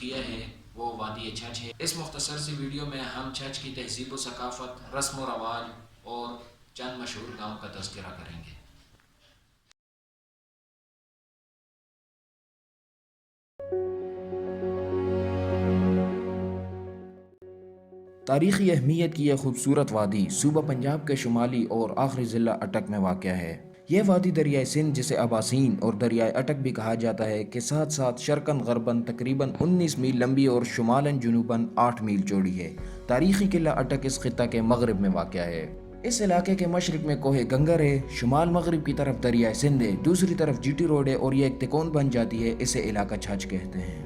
کیا ہے وہ وادی چھچ ہے۔ اس مختصر سی ویڈیو میں ہم چھچ کی تہذیب و ثقافت، رسم و رواج اور چند مشہور گاؤں کا تذکرہ کریں گے۔ تاریخی اہمیت کی یہ خوبصورت وادی صوبہ پنجاب کے شمالی اور آخری ضلع اٹک میں واقع ہے۔ یہ وادی دریائے سندھ جسے اباسین اور دریائے اٹک بھی کہا جاتا ہے کے ساتھ ساتھ شرقاً غرباً تقریباً 19 میل لمبی اور شمالاً جنوباً 8 میل چوڑی ہے۔ تاریخی قلعہ اٹک اس خطہ کے مغرب میں واقع ہے۔ اس علاقے کے مشرق میں کوہ گنگر ہے، شمال مغرب کی طرف دریائے سندھ ہے، دوسری طرف جی ٹی روڈ ہے اور یہ ایک تکون بن جاتی ہے، اسے علاقہ چھچ کہتے ہیں۔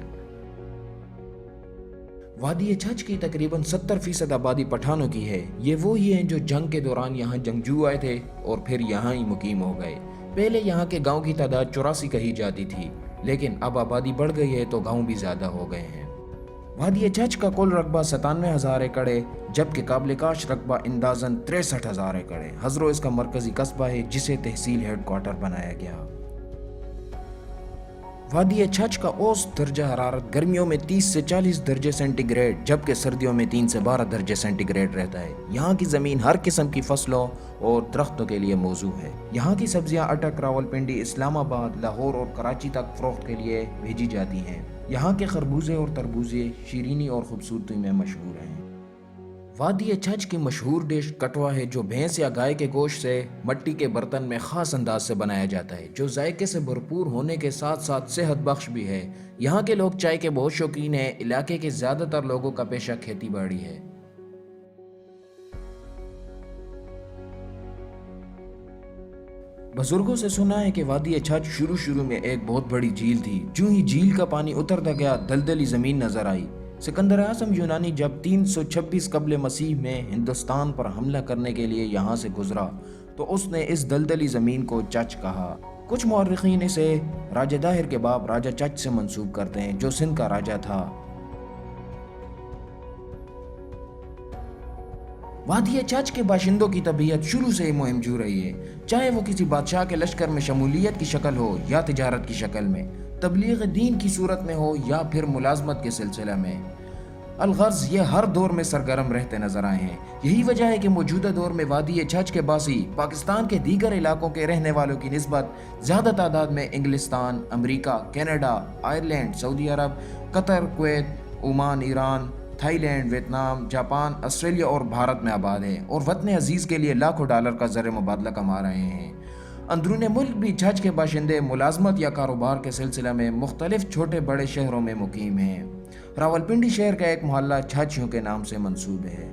وادی چھچ کی تقریباً 70% آبادی پٹھانوں کی ہے۔ یہ وہی ہیں جو جنگ کے دوران یہاں جنگجو آئے تھے اور پھر یہاں ہی مقیم ہو گئے۔ پہلے یہاں کے گاؤں کی تعداد 84 کہی جاتی تھی، لیکن اب آبادی بڑھ گئی ہے تو گاؤں بھی زیادہ ہو گئے ہیں۔ وادی چھچ کا کل رقبہ 97,000 ایکڑ ہے، جبکہ قابل کاشت رقبہ اندازاً 63,000 ایکڑ ہے۔ ہزرو اس کا مرکزی قصبہ ہے جسے تحصیل ہیڈ کوارٹر بنایا گیا۔ وادی چھچ کا اوسط درجہ حرارت گرمیوں میں 30 سے 40 درجے سینٹی گریڈ جبکہ سردیوں میں 3 سے 12 درجے سینٹی گریڈ رہتا ہے۔ یہاں کی زمین ہر قسم کی فصلوں اور درختوں کے لیے موزوں ہے۔ یہاں کی سبزیاں اٹک، راولپنڈی، اسلام آباد، لاہور اور کراچی تک فروخت کے لیے بھیجی جاتی ہیں۔ یہاں کے خربوزے اور تربوزے شیرینی اور خوبصورتی میں مشہور ہیں۔ وادی چھچ کی مشہور ڈش کٹوا ہے جو بھینس یا گائے کے گوشت سے مٹی کے برتن میں خاص انداز سے بنایا جاتا ہے، جو ذائقے سے بھرپور ہونے کے ساتھ ساتھ صحت بخش بھی ہے۔ یہاں کے لوگ چائے کے بہت شوقین ہیں۔ علاقے کے زیادہ تر لوگوں کا پیشہ کھیتی باڑی ہے۔ بزرگوں سے سنا ہے کہ وادی چھچ شروع میں ایک بہت بڑی جھیل تھی۔ جو ہی جھیل کا پانی اترتا گیا دلدلی زمین نظر آئی۔ سکندر اعظم یونانی جب 326 قبل مسیح میں ہندوستان پر حملہ کرنے کے لیے یہاں سے گزرا تو اس نے اس دلدلی زمین کو چچ کہا۔ کچھ مورخین اسے راجہ داہر کے باپ راجہ چچ سے منسوب کرتے ہیں جو سندھ کا راجہ تھا۔ وادی چھچ کے باشندوں کی طبیعت شروع سے ہی مہم جو رہی ہے، چاہے وہ کسی بادشاہ کے لشکر میں شمولیت کی شکل ہو یا تجارت کی شکل میں، تبلیغ دین کی صورت میں ہو یا پھر ملازمت کے سلسلہ میں۔ الغرض یہ ہر دور میں سرگرم رہتے نظر آئے ہیں۔ یہی وجہ ہے کہ موجودہ دور میں وادی چھچ کے باسی پاکستان کے دیگر علاقوں کے رہنے والوں کی نسبت زیادہ تعداد میں انگلستان، امریکہ، کینیڈا، آئرلینڈ، سعودی عرب، Qatar, Kuwait, Oman, Iran, Thailand, Vietnam, Japan, Australia اور بھارت میں آباد ہیں اور وطن عزیز کے لیے لاکھوں ڈالر کا زر مبادلہ کما رہے ہیں۔ اندرون ملک بھی چھچ کے باشندے ملازمت یا کاروبار کے سلسلہ میں مختلف چھوٹے بڑے شہروں میں مقیم ہیں۔ راولپنڈی شہر کا ایک محلہ چھچیوں کے نام سے منسوب ہے۔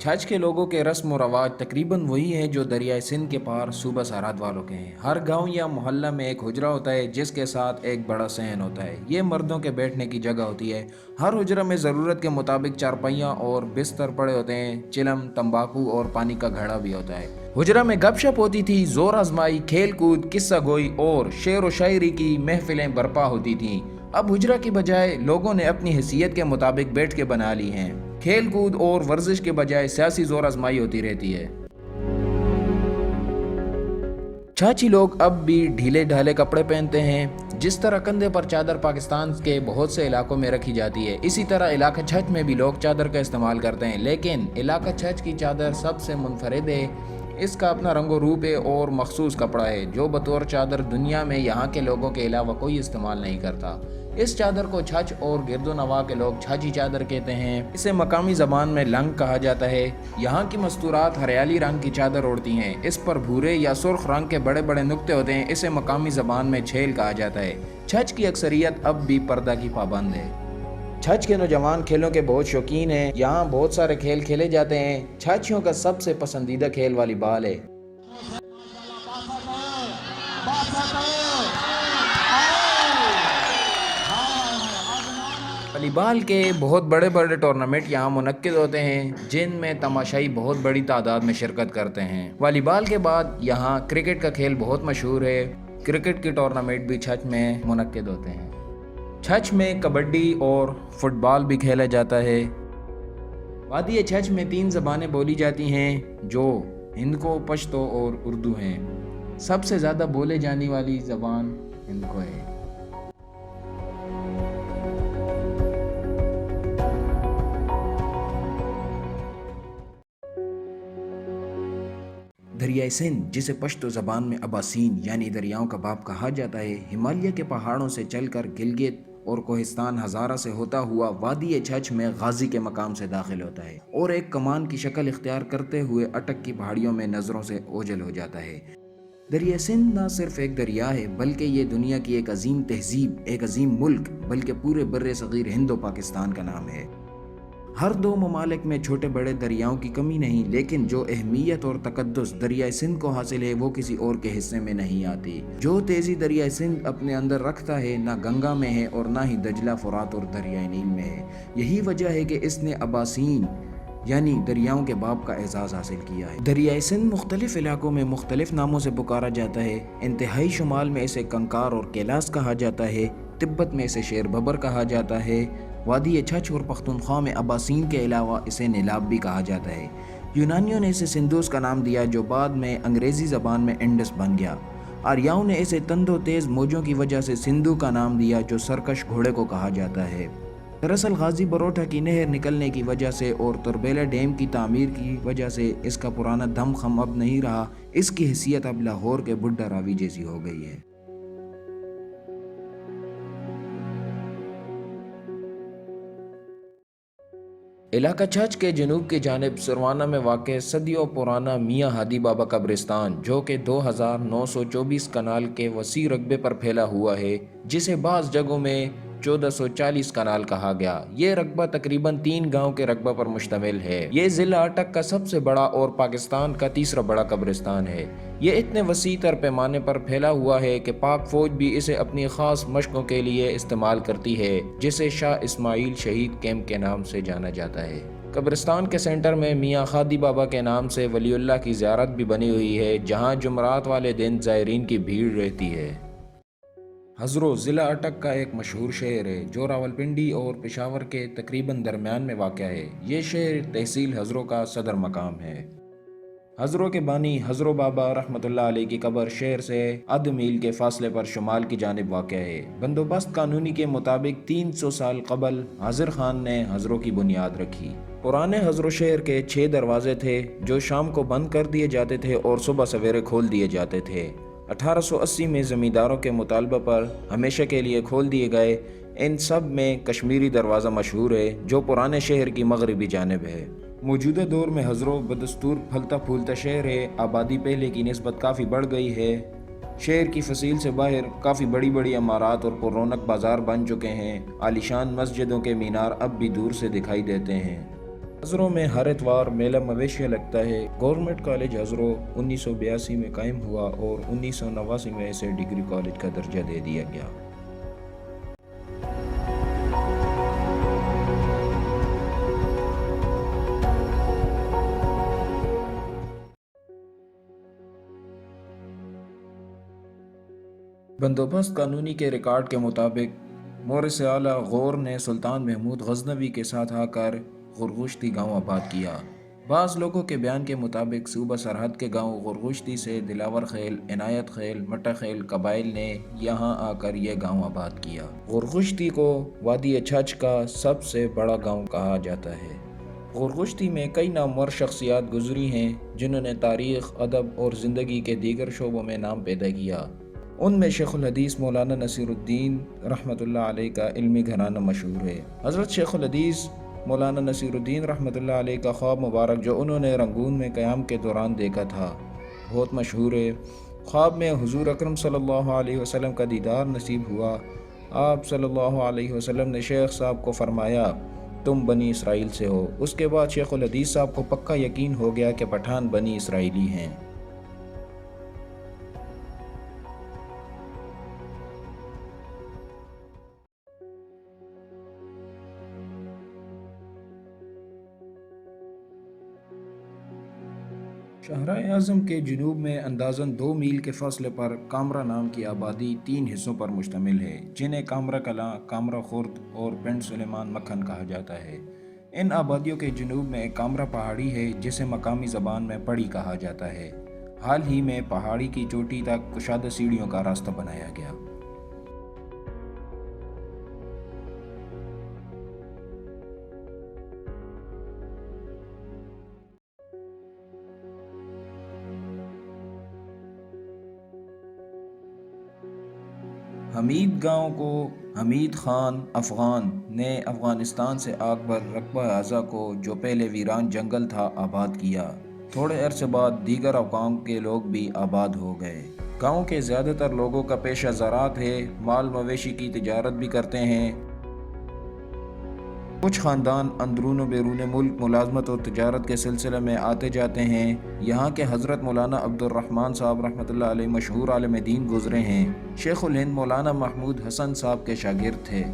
چھچ کے لوگوں کے رسم و رواج تقریباً وہی ہیں جو دریائے سندھ کے پار صوبہ سرحد والوں کے ہیں۔ ہر گاؤں یا محلہ میں ایک حجرہ ہوتا ہے جس کے ساتھ ایک بڑا صحن ہوتا ہے۔ یہ مردوں کے بیٹھنے کی جگہ ہوتی ہے۔ ہر حجرہ میں ضرورت کے مطابق چارپائیاں اور بستر پڑے ہوتے ہیں۔ چلم، تمباکو اور پانی کا گھڑا بھی ہوتا ہے۔ حجرہ میں گپ شپ ہوتی تھی، زور آزمائی، کھیل کود، قصہ گوئی اور شعر و شاعری کی محفلیں برپا ہوتی تھیں۔ اب حجرہ کی بجائے لوگوں نے اپنی حیثیت کے مطابق بیٹھ کے بنا لی ہیں۔ کھیل کود اور ورزش کے بجائے سیاسی زور آزمائی ہوتی رہتی ہے۔ چھچی لوگ اب بھی ڈھیلے ڈھالے کپڑے پہنتے ہیں۔ جس طرح کندھے پر چادر پاکستان کے بہت سے علاقوں میں رکھی جاتی ہے، اسی طرح علاقہ چھچ میں بھی لوگ چادر کا استعمال کرتے ہیں، لیکن علاقہ چھچ کی چادر سب سے منفرد ہے۔ اس کا اپنا رنگ و روپ ہے اور مخصوص کپڑا ہے جو بطور چادر دنیا میں یہاں کے لوگوں کے علاوہ کوئی استعمال نہیں کرتا۔ اس چادر کو چھچ اور گرد و نواح کے لوگ چھاچی چادر کہتے ہیں۔ اسے مقامی زبان میں لنگ کہا جاتا ہے۔ یہاں کی مستورات ہریالی رنگ کی چادر اوڑھتی ہیں۔ اس پر بھورے یا سرخ رنگ کے بڑے بڑے نقطے ہوتے ہیں۔ اسے مقامی زبان میں چھیل کہا جاتا ہے۔ چھچ کی اکثریت اب بھی پردہ کی پابند ہے۔ چھچ کے نوجوان کھیلوں کے بہت شوقین ہیں۔ یہاں بہت سارے کھیل کھیلے جاتے ہیں۔ چھچیوں کا سب سے پسندیدہ کھیل والی بال ہے۔ والی بال کے بہت بڑے بڑے ٹورنامنٹ یہاں منعقد ہوتے ہیں جن میں تماشائی بہت بڑی تعداد میں شرکت کرتے ہیں۔ والی بال کے بعد یہاں کرکٹ کا کھیل بہت مشہور ہے۔ کرکٹ کے ٹورنامنٹ بھی چھچ میں منعقد ہوتے ہیں۔ چھچ میں کبڈی اور فٹ بال بھی کھیلا جاتا ہے۔ وادی چھچ میں 3 زبانیں بولی جاتی ہیں جو ہندکو، پشتو اور اردو ہیں۔ سب سے زیادہ بولے جانے والی زبان ہندکو ہے۔ دریائے سندھ، جسے پشتو زبان میں اباسین یعنی دریاؤں کا باپ کہا جاتا ہے، ہمالیہ کے پہاڑوں سے چل کر گلگت اور کوہستان ہزارہ سے ہوتا ہوا وادی چھچ میں غازی کے مقام سے داخل ہوتا ہے اور ایک کمان کی شکل اختیار کرتے ہوئے اٹک کی پہاڑیوں میں نظروں سے اوجھل ہو جاتا ہے۔ دریائے سندھ نہ صرف ایک دریا ہے بلکہ یہ دنیا کی ایک عظیم تہذیب، ایک عظیم ملک، بلکہ پورے بر صغیر ہند و پاکستان کا نام ہے۔ ہر 2 ممالک میں چھوٹے بڑے دریاؤں کی کمی نہیں، لیکن جو اہمیت اور تقدس دریائے سندھ کو حاصل ہے وہ کسی اور کے حصے میں نہیں آتی۔ جو تیزی دریائے سندھ اپنے اندر رکھتا ہے نہ گنگا میں ہے اور نہ ہی دجلہ، فرات اور دریائے نیل میں ہے۔ یہی وجہ ہے کہ اس نے اباسین یعنی دریاؤں کے باپ کا اعزاز حاصل کیا ہے۔ دریائے سندھ مختلف علاقوں میں مختلف ناموں سے پکارا جاتا ہے۔ انتہائی شمال میں اسے کنکار اور کیلاس کہا جاتا ہے، تبت میں اسے شیر ببر کہا جاتا ہے، وادی چھچ اور پختونخوا میں اباسین کے علاوہ اسے نیلاب بھی کہا جاتا ہے۔ یونانیوں نے اسے سندوس کا نام دیا جو بعد میں انگریزی زبان میں انڈس بن گیا۔ آریاؤں نے اسے تند و تیز موجوں کی وجہ سے سندھو کا نام دیا جو سرکش گھوڑے کو کہا جاتا ہے۔ دراصل غازی بروٹا کی نہر نکلنے کی وجہ سے اور تربیلا ڈیم کی تعمیر کی وجہ سے اس کا پرانا دم خم اب نہیں رہا، اس کی حیثیت اب لاہور کے بڈھا راوی جیسی ہو گئی ہے۔ علاقہ چھچ کے جنوب کی جانب سروانہ میں واقع صدیوں پرانا میاں ہادی بابا قبرستان جو کہ 2924 کنال کے وسیع رقبے پر پھیلا ہوا ہے، جسے بعض جگہوں میں 1440 کنال کہا گیا۔ یہ رقبہ تقریباً 3 گاؤں کے رقبہ پر مشتمل ہے۔ یہ ضلع اٹک کا سب سے بڑا اور پاکستان کا تیسرا بڑا قبرستان ہے۔ یہ اتنے وسیع تر پیمانے پر پھیلا ہوا ہے کہ پاک فوج بھی اسے اپنی خاص مشقوں کے لیے استعمال کرتی ہے، جسے شاہ اسماعیل شہید کیمپ کے نام سے جانا جاتا ہے۔ قبرستان کے سینٹر میں میاں ہادی بابا کے نام سے ولی اللہ کی زیارت بھی بنی ہوئی ہے، جہاں جمعرات والے دن زائرین کی بھیڑ رہتی ہے۔ ہزرو ضلع اٹک کا ایک مشہور شہر ہے جو راولپنڈی اور پشاور کے تقریباً درمیان میں واقع ہے۔ یہ شہر تحصیل ہزرو کا صدر مقام ہے۔ ہزرو کے بانی ہزرو بابا رحمۃ اللہ علیہ کی قبر شہر سے آدھ میل کے فاصلے پر شمال کی جانب واقع ہے۔ بندوبست قانونی کے مطابق 300 سال قبل حاضر خان نے ہزرو کی بنیاد رکھی۔ پرانے ہزرو شہر کے 6 دروازے تھے جو شام کو بند کر دیے جاتے تھے اور صبح سویرے کھول دیے جاتے تھے۔ 1880 میں زمینداروں کے مطالبہ پر ہمیشہ کے لیے کھول دیے گئے۔ ان سب میں کشمیری دروازہ مشہور ہے جو پرانے شہر کی مغربی جانب ہے۔ موجودہ دور میں ہزرو بدستور پھلتا پھولتا شہر ہے۔ آبادی پہلے کی نسبت کافی بڑھ گئی ہے۔ شہر کی فصیل سے باہر کافی بڑی بڑی عمارات اور پر رونق بازار بن چکے ہیں۔ عالیشان مسجدوں کے مینار اب بھی دور سے دکھائی دیتے ہیں۔ ہزرو میں ہر اتوار میلہ مویشیاں لگتا ہے۔ گورنمنٹ کالج ہزرو 1982 میں قائم ہوا اور 1989 میں اسے ڈگری کالج کا درجہ دے دیا گیا۔ بندوبست قانونی کے ریکارڈ کے مطابق مورث اعلیٰ غور نے سلطان محمود غزنوی کے ساتھ آ کر غرغشتی گاؤں آباد کیا۔ بعض لوگوں کے بیان کے مطابق صوبہ سرحد کے گاؤں غرغشتی سے دلاور خیل، عنایت خیل، مٹا خیل قبائل نے یہاں آ کر یہ گاؤں آباد کیا۔ غرغشتی کو وادی چھچ کا سب سے بڑا گاؤں کہا جاتا ہے۔ غرغشتی میں کئی نامور شخصیات گزری ہیں جنہوں نے تاریخ، ادب اور زندگی کے دیگر شعبوں میں نام پیدا کیا۔ ان میں شیخ الحدیث مولانا نصیر الدین رحمۃ اللہ علیہ کا علمی گھرانہ مشہور ہے۔ حضرت شیخ الحدیث مولانا نصیر الدین رحمۃ اللہ علیہ کا خواب مبارک جو انہوں نے رنگون میں قیام کے دوران دیکھا تھا بہت مشہور ہے۔ خواب میں حضور اکرم صلی اللہ علیہ وسلم کا دیدار نصیب ہوا۔ آپ صلی اللہ علیہ وسلم نے شیخ صاحب کو فرمایا تم بنی اسرائیل سے ہو۔ اس کے بعد شیخ الحدیث صاحب کو پکا یقین ہو گیا کہ پٹھان بنی اسرائیلی ہیں۔ شاہراہ اعظم کے جنوب میں اندازاً 2 میل کے فاصلے پر کامرا نام کی آبادی 3 حصوں پر مشتمل ہے جنہیں کامرا کلاں، کامرا خرد اور پنڈ سلیمان مکھن کہا جاتا ہے۔ ان آبادیوں کے جنوب میں ایک کامرا پہاڑی ہے جسے مقامی زبان میں پڑی کہا جاتا ہے۔ حال ہی میں پہاڑی کی چوٹی تک کشادہ سیڑھیوں کا راستہ بنایا گیا۔ حمید گاؤں کو حمید خان افغان نے افغانستان سے اکبر رقبہ اعضا کو جو پہلے ویران جنگل تھا آباد کیا۔ تھوڑے عرصے بعد دیگر اقوام کے لوگ بھی آباد ہو گئے۔ گاؤں کے زیادہ تر لوگوں کا پیشہ زراعت ہے، مال مویشی کی تجارت بھی کرتے ہیں۔ کچھ خاندان اندرون و بیرون ملک ملازمت اور تجارت کے سلسلے میں آتے جاتے ہیں۔ یہاں کے حضرت مولانا عبد الرحمن صاحب رحمۃ اللہ علیہ مشہور عالم دین گزرے ہیں۔ شیخ الہند مولانا محمود حسن صاحب کے شاگرد تھے۔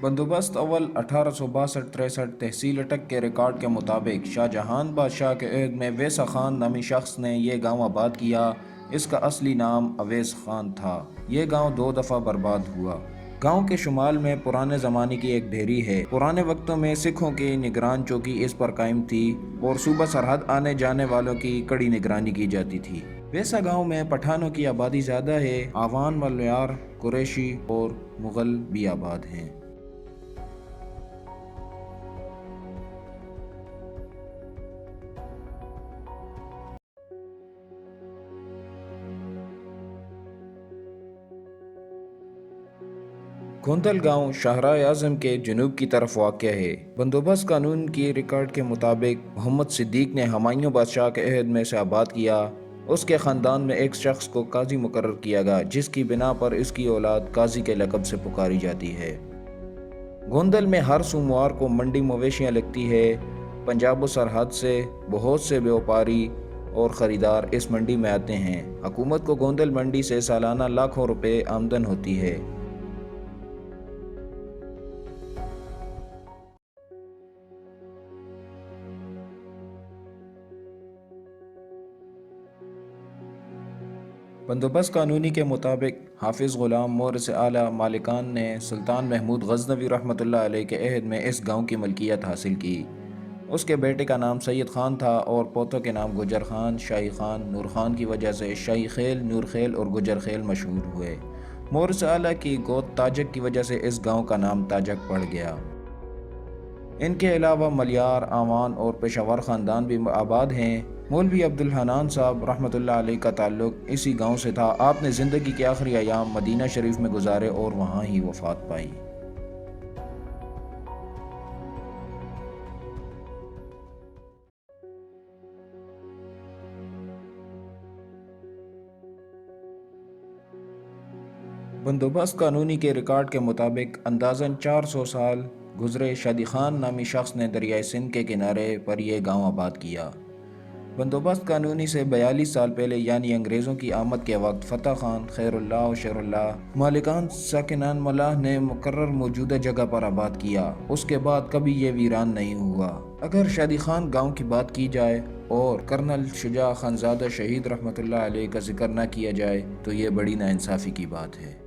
بندوبست اول 1862-63 تحصیل اٹک کے ریکارڈ کے مطابق شاہ جہان بادشاہ کے عہد میں ویسا خان نامی شخص نے یہ گاؤں آباد کیا۔ اس کا اصلی نام اویس خان تھا۔ یہ گاؤں 2 دفعہ برباد ہوا۔ گاؤں کے شمال میں پرانے زمانے کی ایک ڈھیری ہے۔ پرانے وقتوں میں سکھوں کی نگران چوکی اس پر قائم تھی اور صوبہ سرحد آنے جانے والوں کی کڑی نگرانی کی جاتی تھی۔ ویسا گاؤں میں پٹھانوں کی آبادی زیادہ ہے۔ آوان ملیار، قریشی اور مغل بھی آباد ہیں۔ گوندل گاؤں شاہراہ اعظم کے جنوب کی طرف واقع ہے۔ بندوبست قانون کی ریکارڈ کے مطابق محمد صدیق نے ہمایوں بادشاہ کے عہد میں سے آباد کیا۔ اس کے خاندان میں ایک شخص کو قاضی مقرر کیا گیا جس کی بنا پر اس کی اولاد قاضی کے لقب سے پکاری جاتی ہے۔ گوندل میں ہر سوموار کو منڈی مویشیاں لگتی ہے۔ پنجاب و سرحد سے بہت سے بیوپاری اور خریدار اس منڈی میں آتے ہیں۔ حکومت کو گوندل منڈی سے سالانہ لاکھوں روپے آمدن ہوتی ہے۔ بندوبست قانونی کے مطابق حافظ غلام مورث اعلیٰ مالکان نے سلطان محمود غزنوی رحمۃ اللہ علیہ کے عہد میں اس گاؤں کی ملکیت حاصل کی۔ اس کے بیٹے کا نام سید خان تھا اور پوتوں کے نام گجر خان، شاہی خان، نور خان کی وجہ سے شاہی خیل، نور خیل اور گجر خیل مشہور ہوئے۔ مورث اعلیٰ کی گود تاجک کی وجہ سے اس گاؤں کا نام تاجک پڑ گیا۔ ان کے علاوہ ملیار، آوان اور پشاور خاندان بھی آباد ہیں۔ مولوی عبد الحنان صاحب رحمۃ اللہ علیہ کا تعلق اسی گاؤں سے تھا۔ آپ نے زندگی کے آخری ایام مدینہ شریف میں گزارے اور وہاں ہی وفات پائی۔ بندوبست قانونی کے ریکارڈ کے مطابق اندازاً 400 سال گزرے شادی خان نامی شخص نے دریائے سندھ کے کنارے پر یہ گاؤں آباد کیا۔ بندوبست قانونی سے 42 سال پہلے یعنی انگریزوں کی آمد کے وقت فتح خان، خیر اللہ و شیر اللہ مالکان ساکنان ملاح نے مقرر موجودہ جگہ پر آباد کیا۔ اس کے بعد کبھی یہ ویران نہیں ہوا۔ اگر شادی خان گاؤں کی بات کی جائے اور کرنل شجاع خانزادہ شہید رحمۃ اللہ علیہ کا ذکر نہ کیا جائے تو یہ بڑی ناانصافی کی بات ہے۔